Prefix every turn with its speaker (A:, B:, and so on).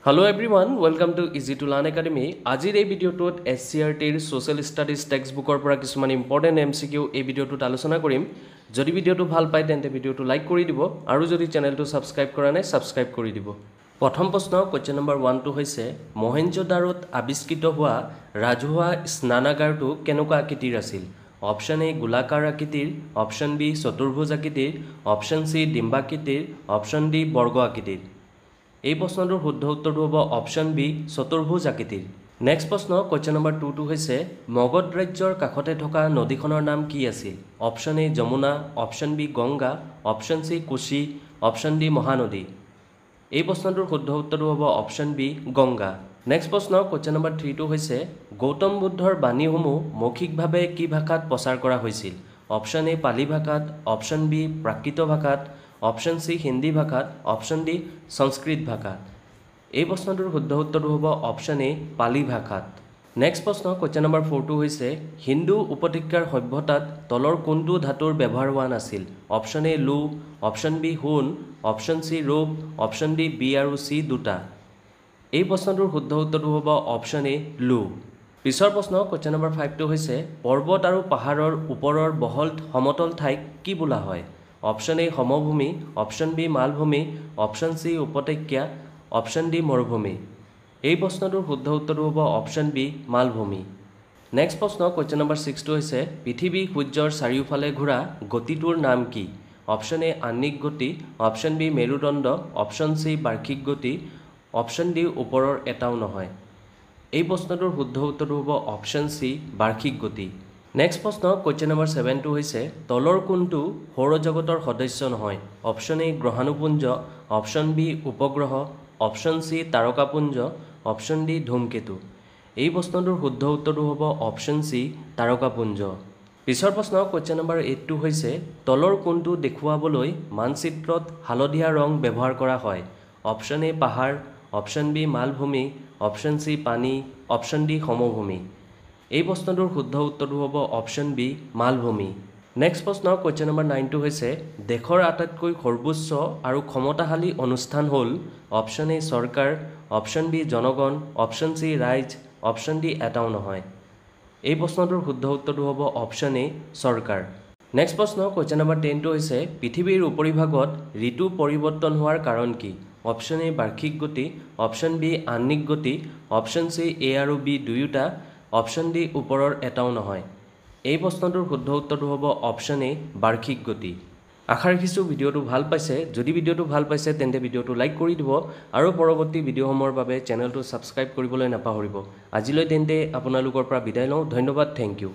A: Hello everyone, welcome to Easy to Learn Academy. আজিৰ এই ভিডিঅ'টোত SCRTৰ সোশ্যাল ষ্টাডিজ টেক্সটবুকৰ পৰা কিছুমান ইম্পৰ্টেন্ট MCQ এই ভিডিঅ'টোত আলোচনা কৰিম। যদি ভিডিঅ'টো ভাল পায় তেন্তে ভিডিঅ'টো লাইক কৰি দিব আৰু যদি চেনেলটো সাবস্ক্ৰাইব কৰা নাই সাবস্ক্ৰাইব কৰি দিব। প্ৰথম প্ৰশ্ন কোৱেশ্চন নম্বৰ 1 টো হৈছে মহেঞ্জোদাৰোত আৱিষ্কৃত হোৱা ৰাজহুৱা স্নানাগাৰটো কেনেকুৱা আকৃতিৰ আছিল? অপশন এ গোলাকাৰ আকৃতিৰ, অপশন বি চতুৰ্ভুজ আকৃতিৰ, অপশন সি ডিম্বাকৃতিৰ, অপশন ডি বৰ্গ আকৃতিৰ। এই প্ৰশ্নটোৰ শুদ্ধ উত্তৰটো হ'ব অপশন বি চতুৰ্ভুজ আকৃতিৰ। নেক্সট প্ৰশ্ন কোৱেশ্চন নম্বৰ 2 টো হৈছে মগধ ৰাজ্যৰ কাষতে থকা নদীখনৰ নাম কি আছিল? Option A Yamuna, option B Ganga, option C Kosi, option D Mahanadi. এই প্ৰশ্নটোৰ শুদ্ধ উত্তৰটো হ'ব অপশন বি গংগা। নেক্সট প্ৰশ্ন কোৱেশ্চন নম্বৰ 3 টো হৈছে গৌতম বুদ্ধৰ বাণীসমূহ মৌখিকভাৱে কি ভাষাত প্ৰচাৰ কৰা হৈছিল? অপশন এ পালি ভাষাত, অপশন বি প্ৰাকৃত ভাষাত, অপশন সি হিন্দী ভাষাত, অপশন ডি সংস্কৃত ভাষাত। এই প্ৰশ্নটোৰ শুদ্ধ উত্তৰটো হ'ব অপশন এ পালি ভাষাত। নেক্সট প্ৰশ্ন কোৱেশ্চন নম্বৰ 4 টো হৈছে হিন্দু উপত্যকাৰ সভ্যতাত তলৰ কোনটো ধাতুৰ ব্যৱহাৰ হোৱা নাছিল? অপশন এ লো, অপশন বি সোণ, অপশন সি ৰূপ, অপশন ডি বি আৰু সি দুটা। এই প্ৰশ্নটোৰ শুদ্ধ উত্তৰটো হ'ব অপশন এ লো। পিছৰ প্ৰশ্ন কোৱেশ্চন নম্বৰ 5 টো হৈছে পৰ্বত আৰু পাহাৰৰ ওপৰৰ বহল সমতল ঠাইক কি বোলা হয়? অপশন এ সমভূমি, অপশন বি মালভূমি, অপশন সি উপত্যকা, অপশন ডি মৰুভূমি। এই প্ৰশ্নটোৰ শুদ্ধ উত্তৰটো হ'ব অপশন বি মালভূমি। নেক্সট প্ৰশ্ন কোৱেশ্চন নম্বৰ 6 টো হৈছে পৃথিৱী সূৰ্যৰ চাৰিওফালে ঘূৰা গতিটোৰ নাম কি? অপশন এ আহ্নিক গতি, অপশন বি মেৰুদণ্ড, অপশন সি বাৰ্ষিক গতি, অপশন ডি ওপৰৰ এটাও নহয়। এই প্ৰশ্নটোৰ শুদ্ধ উত্তৰটো হ'ব অপশন সি বাৰ্ষিক গতি। নেক্সট প্ৰশ্ন কোৱেশ্চন নম্বৰ 7 টো হৈছে তলৰ কোনটো সৌৰজগতৰ সদস্য নহয়? অপশন এ গ্ৰহাণুপুঞ্জ, অপশন বি উপগ্ৰহ, অপশন সি তাৰকাপুঞ্জ, অপশন ডি ধূমকেতু। এই প্ৰশ্নটোৰ শুদ্ধ উত্তৰটো হ'ব অপশন সি তাৰকাপুঞ্জ। পিছৰ প্ৰশ্ন কোৱেশ্চন নম্বৰ 8 টো হৈছে তলৰ কোনটো দেখুৱাবলৈ মানচিত্ৰত হালধীয়া ৰং ব্যৱহাৰ কৰা হয়? অপশন এ পাহাৰ, অপশন বি মালভূমি, অপশন সি পানী, অপশন ডি সমভূমি। এই প্ৰশ্নটোৰ শুদ্ধ উত্তৰটো হ'ব অপশন বি মালভূমি। নেক্সট প্ৰশ্ন কোৱেশ্চন নম্বৰ 9 টো হৈছে দেশৰ আটাইতকৈ সৰ্বোচ্চ আৰু ক্ষমতাশালী অনুষ্ঠান হ'ল? অপশন এ চৰকাৰ, অপশন বি জনগণ, অপশন সি ৰাইজ, অপশন ডি এটাও নহয়। এই প্ৰশ্নটোৰ শুদ্ধ উত্তৰটো হ'ব অপশন এ চৰকাৰ। নেক্সট প্ৰশ্ন কোৱেশ্চন নম্বৰ 10 টো হৈছে পৃথিৱীৰ উপৰিভাগত ঋতু পৰিৱৰ্তন হোৱাৰ কাৰণ কি? অপশন এ বাৰ্ষিক গতি, অপশন বি আহ্নিক গতি, অপশন সি এ আৰু বি দুয়োটা, অপশন ডি ওপৰৰ এটাও নহয়। এই প্ৰশ্নটোৰ শুদ্ধ উত্তৰটো হ'ব অপশন এ বাৰ্ষিক গতি। আশা ৰাখিছোঁ ভিডিঅ'টো ভাল পাইছে। যদি ভিডিঅ'টো ভাল পাইছে তেন্তে ভিডিঅ'টো লাইক কৰি দিব আৰু পৰৱৰ্তী ভিডিঅ'সমূহৰ বাবে চেনেলটো ছাবস্ক্ৰাইব কৰিবলৈ নাপাহৰিব। আজিলৈ তেন্তে আপোনালোকৰ পৰা বিদায় লওঁ। ধন্যবাদ, থেংক ইউ।